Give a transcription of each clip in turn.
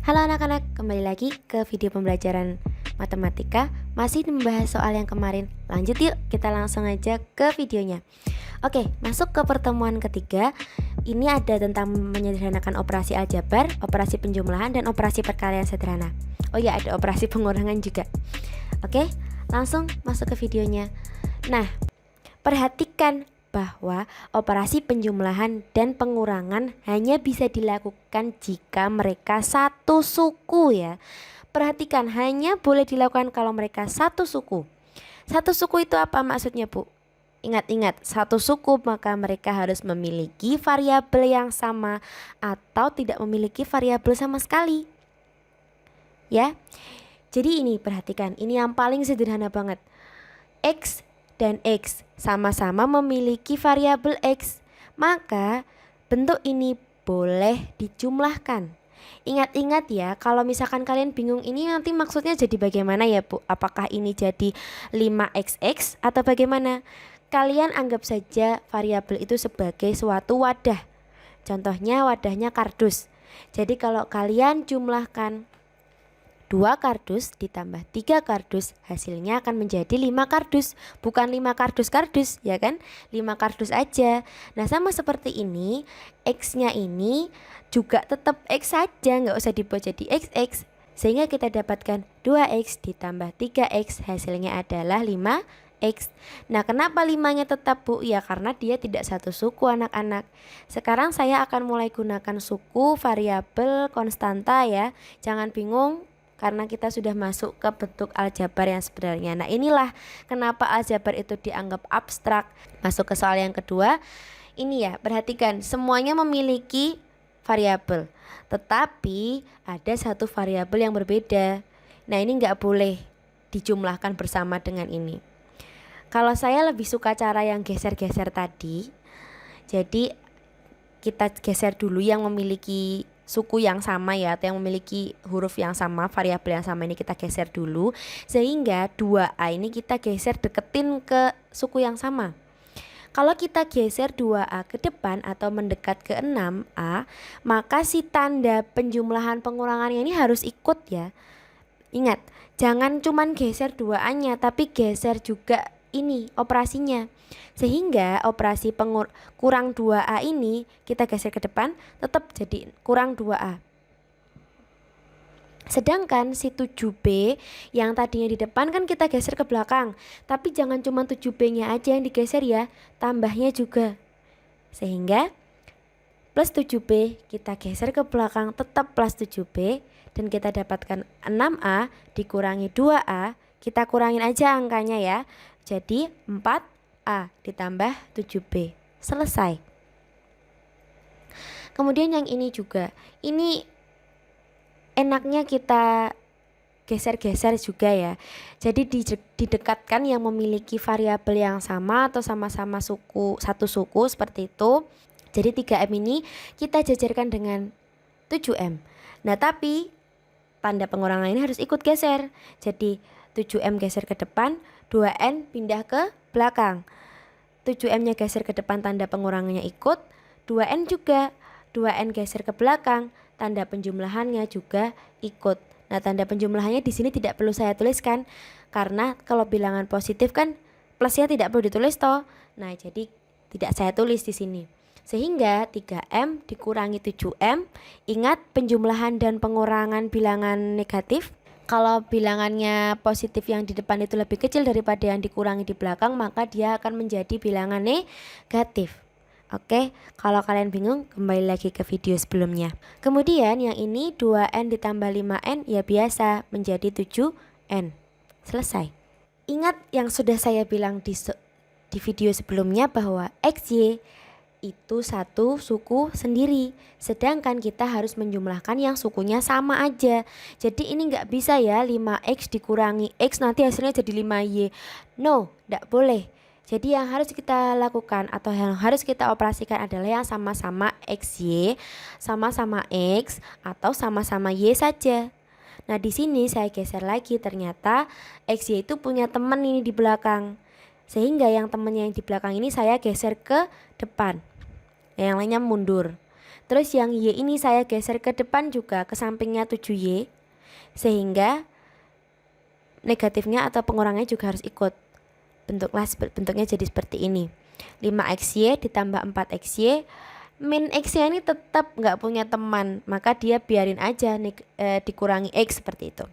Halo anak-anak, kembali lagi ke video pembelajaran matematika. Masih membahas soal yang kemarin. Lanjut yuk, kita langsung aja ke videonya. Oke, masuk ke pertemuan ketiga. Ini ada tentang menyederhanakan operasi aljabar, operasi penjumlahan, dan operasi perkalian sederhana. Oh ya, ada operasi pengurangan juga. Oke, langsung masuk ke videonya. Nah, perhatikan bahwa operasi penjumlahan dan pengurangan hanya bisa dilakukan jika mereka satu suku ya. Perhatikan, hanya boleh dilakukan kalau mereka satu suku. Satu suku itu apa maksudnya, Bu? Ingat-ingat, satu suku maka mereka harus memiliki variabel yang sama atau tidak memiliki variabel sama sekali. Ya. Jadi ini perhatikan, ini yang paling sederhana banget. X dan X sama-sama memiliki variabel X, maka bentuk ini boleh dijumlahkan. Ingat-ingat ya, kalau misalkan kalian bingung ini nanti maksudnya jadi bagaimana ya Bu? Apakah ini jadi 5xx atau bagaimana? Kalian anggap saja variabel itu sebagai suatu wadah. Contohnya wadahnya kardus. Jadi kalau kalian jumlahkan 2 kardus ditambah 3 kardus, hasilnya akan menjadi 5 kardus. Bukan 5 kardus-kardus ya kan, 5 kardus aja. Nah sama seperti ini, X-nya ini juga tetap X saja, nggak usah dibuat jadi XX. Sehingga kita dapatkan 2X ditambah 3X, hasilnya adalah 5X. Nah kenapa 5-nya tetap Bu? Ya karena dia tidak satu suku anak-anak. Sekarang saya akan mulai gunakan suku, variabel, konstanta ya. Jangan bingung, karena kita sudah masuk ke bentuk aljabar yang sebenarnya. Nah inilah kenapa aljabar itu dianggap abstrak. Masuk ke soal yang kedua. Ini ya, perhatikan, semuanya memiliki variabel, tetapi ada satu variabel yang berbeda. Nah ini nggak boleh dijumlahkan bersama dengan ini. Kalau saya lebih suka cara yang geser-geser tadi. Jadi kita geser dulu yang memiliki suku yang sama ya, atau yang memiliki huruf yang sama, variabel yang sama ini kita geser dulu. Sehingga 2A ini kita geser deketin ke suku yang sama. Kalau kita geser 2A ke depan atau mendekat ke 6A, maka si tanda penjumlahan pengurangannya ini harus ikut ya. Ingat, jangan cuman geser 2A-nya, tapi geser juga ini operasinya. Sehingga operasi kurang 2A ini kita geser ke depan tetap jadi kurang 2A. Sedangkan si 7B yang tadinya di depan kan kita geser ke belakang. Tapi jangan cuma 7B-nya aja yang digeser ya, tambahnya juga. Sehingga plus 7B kita geser ke belakang tetap plus 7B. Dan kita dapatkan 6A dikurangi 2A. Kita kurangin aja angkanya ya. Jadi 4A ditambah 7B. Selesai. Kemudian yang ini juga. Ini enaknya kita geser-geser juga ya. Jadi didekatkan yang memiliki variabel yang sama atau sama-sama satu suku seperti itu. Jadi 3M ini kita jajarkan dengan 7M. Nah tapi tanda pengurangan ini harus ikut geser. Jadi 7M geser ke depan, 2N pindah ke belakang. 7M-nya geser ke depan, tanda pengurangannya ikut. 2N juga, 2N geser ke belakang, tanda penjumlahannya juga ikut. Nah, tanda penjumlahannya di sini tidak perlu saya tuliskan karena kalau bilangan positif kan plusnya tidak perlu ditulis toh. Nah, jadi tidak saya tulis di sini. Sehingga 3M dikurangi 7M. Ingat, penjumlahan dan pengurangan bilangan negatif. Kalau bilangannya positif yang di depan itu lebih kecil daripada yang dikurangi di belakang, maka dia akan menjadi bilangan negatif. Oke, kalau kalian bingung kembali lagi ke video sebelumnya. Kemudian yang ini 2N ditambah 5N ya biasa menjadi 7N. Selesai. Ingat yang sudah saya bilang di video sebelumnya bahwa XY itu satu suku sendiri. Sedangkan kita harus menjumlahkan yang sukunya sama aja. Jadi ini nggak bisa ya 5X dikurangi X nanti hasilnya jadi 5Y. No, nggak boleh. Jadi yang harus kita lakukan atau yang harus kita operasikan adalah yang sama-sama XY, sama-sama X, atau sama-sama Y saja. Nah di sini saya geser lagi, ternyata XY itu punya teman ini di belakang. Sehingga yang temannya yang di belakang ini saya geser ke depan. Yang lainnya mundur. Terus yang Y ini saya geser ke depan juga ke sampingnya 7Y, sehingga negatifnya atau pengurangnya juga harus ikut. Bentuknya jadi seperti ini. 5XY ditambah 4XY. Min X-nya ini tetap nggak punya teman, maka dia biarin aja dikurangi X seperti itu.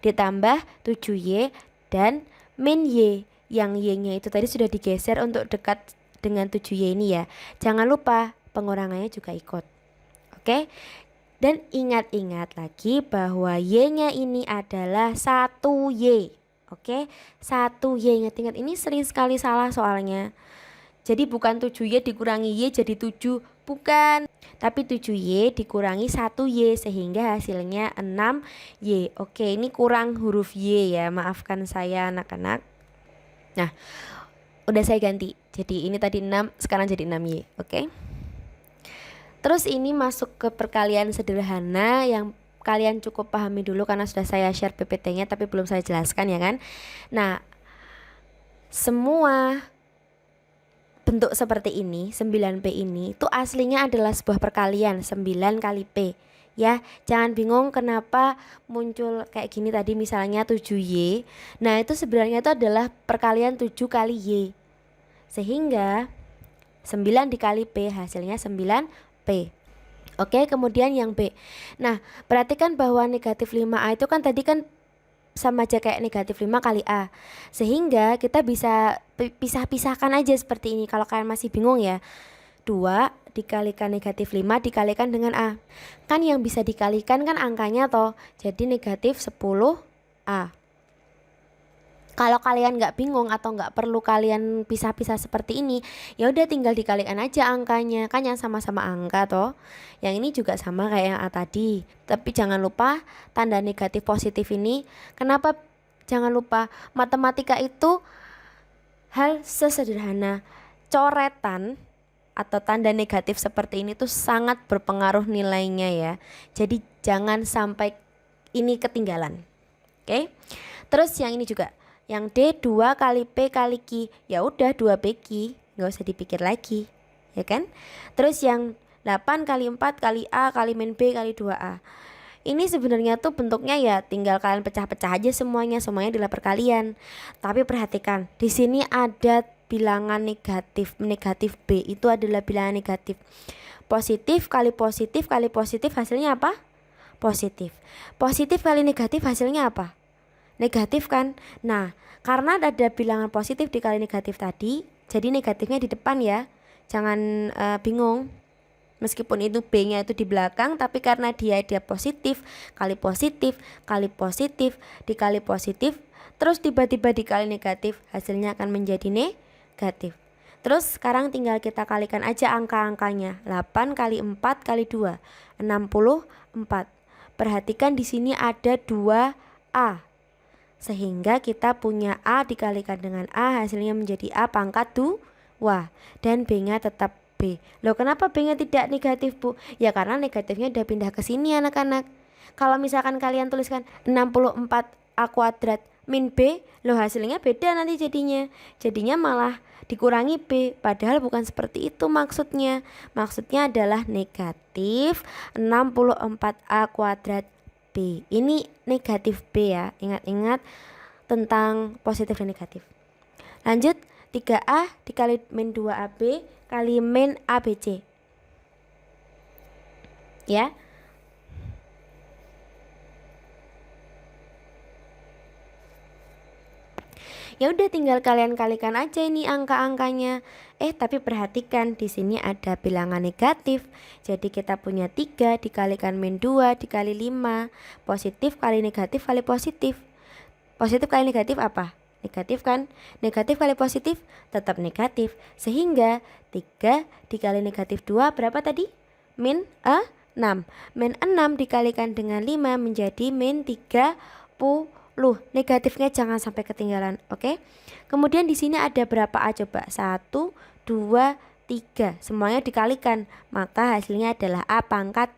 Ditambah 7Y dan min Y. Yang Y-nya itu tadi sudah digeser untuk dekat dengan 7Y ini ya. Jangan lupa pengurangannya juga ikut. Oke. Dan ingat-ingat lagi bahwa Y-nya ini adalah 1Y. Oke, 1Y. Ingat-ingat, ini sering sekali salah soalnya. Jadi bukan 7Y dikurangi Y jadi 7, bukan. Tapi 7Y dikurangi 1Y sehingga hasilnya 6Y. Oke, ini kurang huruf Y ya, maafkan saya anak-anak. Nah, udah saya ganti. Jadi ini tadi 6, sekarang jadi 6Y. Oke. Terus ini masuk ke perkalian sederhana yang kalian cukup pahami dulu karena sudah saya share PPT-nya tapi belum saya jelaskan ya kan. Nah, semua bentuk seperti ini, 9P ini itu aslinya adalah sebuah perkalian 9 kali P. Ya, jangan bingung kenapa muncul kayak gini tadi misalnya 7Y. Nah, itu sebenarnya itu adalah perkalian 7 kali Y. Sehingga 9 dikali P hasilnya 9P. Oke, kemudian yang B. Nah, perhatikan bahwa negatif 5A itu kan tadi kan sama aja kayak negatif 5 kali A. Sehingga kita bisa pisah-pisahkan aja seperti ini kalau kalian masih bingung ya. 2 dikalikan negatif 5 dikalikan dengan A. Kan yang bisa dikalikan kan angkanya toh. Jadi negatif 10A. Kalau kalian nggak bingung atau nggak perlu kalian pisah-pisah seperti ini, ya udah tinggal dikalikan aja angkanya, kan yang sama-sama angka toh. Yang ini juga sama kayak yang A tadi. Tapi jangan lupa tanda negatif positif ini. Kenapa jangan lupa? Matematika itu hal sesederhana coretan atau tanda negatif seperti ini tuh sangat berpengaruh nilainya ya. Jadi jangan sampai ini ketinggalan. Oke. Terus yang ini juga. Yang D 2 kali P kali Q. Ya udah 2P Q, nggak usah dipikir lagi, ya kan? Terus yang 8 kali 4 kali A kali min B kali 2A. Ini sebenarnya tuh bentuknya ya tinggal kalian pecah-pecah aja semuanya adalah perkalian. Tapi perhatikan, di sini ada bilangan negatif. Negatif B itu adalah bilangan negatif. Positif kali positif kali positif hasilnya apa? Positif. Positif kali negatif hasilnya apa? Negatif kan. Nah, karena ada bilangan positif dikali negatif tadi, jadi negatifnya di depan ya. Jangan bingung. Meskipun itu B-nya itu di belakang, tapi karena dia positif kali positif kali positif dikali positif, terus tiba-tiba dikali negatif, hasilnya akan menjadi negatif. Terus sekarang tinggal kita kalikan aja angka-angkanya. 8 kali 4 kali 2, 64. Perhatikan di sini ada 2A. Sehingga kita punya A dikalikan dengan A hasilnya menjadi A pangkat 2 dan B-nya tetap B. Loh, kenapa B-nya tidak negatif, Bu? Ya karena negatifnya udah pindah ke sini anak-anak. Kalau misalkan kalian tuliskan 64A kuadrat min B, loh hasilnya beda nanti jadinya. Jadinya malah dikurangi B, padahal bukan seperti itu maksudnya. Maksudnya adalah negatif 64A kuadrat B. Ini negatif B ya. Ingat-ingat tentang positif dan negatif. Lanjut, 3A dikali min 2AB kali min ABC. Ya. Ya udah tinggal kalian kalikan aja ini angka-angkanya. Tapi perhatikan di sini ada bilangan negatif. Jadi kita punya 3 dikalikan min 2 dikali 5. Positif kali negatif kali positif. Positif kali negatif apa? Negatif kan? Negatif kali positif tetap negatif. Sehingga 3 dikali negatif 2 berapa tadi? Min 6. Min 6 dikalikan dengan 5 menjadi min 30. Negatifnya jangan sampai ketinggalan, oke? Kemudian di sini ada berapa A coba? 1, 2, 3. Semuanya dikalikan, maka hasilnya adalah A pangkat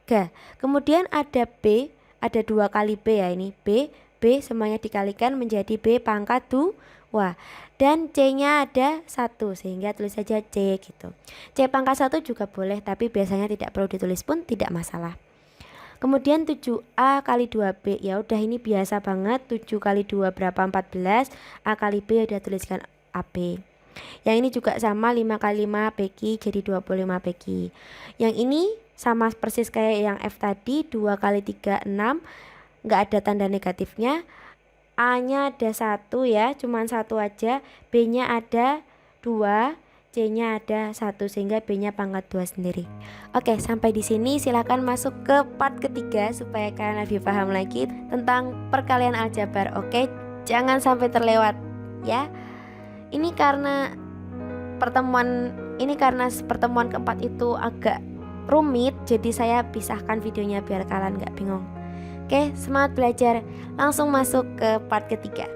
3. Kemudian ada B, ada 2 kali B ya ini. B semuanya dikalikan menjadi B pangkat 2. Wah, dan C-nya ada 1 sehingga tulis saja C gitu. C pangkat 1 juga boleh, tapi biasanya tidak perlu ditulis pun tidak masalah. Kemudian 7A kali 2B, ya udah ini biasa banget. 7 kali 2 berapa? 14. A kali B udah tuliskan AB. Yang ini juga sama, 5 kali 5 PQ jadi 25 PQ. Yang ini sama persis kayak yang F tadi, 2 kali 3 6, nggak ada tanda negatifnya. A-nya ada 1 ya, cuman 1 aja. B-nya ada 2, C-nya ada 1 sehingga B-nya pangkat 2 sendiri. Oke, sampai di sini silakan masuk ke part ketiga supaya kalian lebih paham lagi tentang perkalian aljabar. Oke, jangan sampai terlewat ya. Ini karena pertemuan keempat itu agak rumit, jadi saya pisahkan videonya biar kalian nggak bingung. Oke, semangat belajar. Langsung masuk ke part ketiga.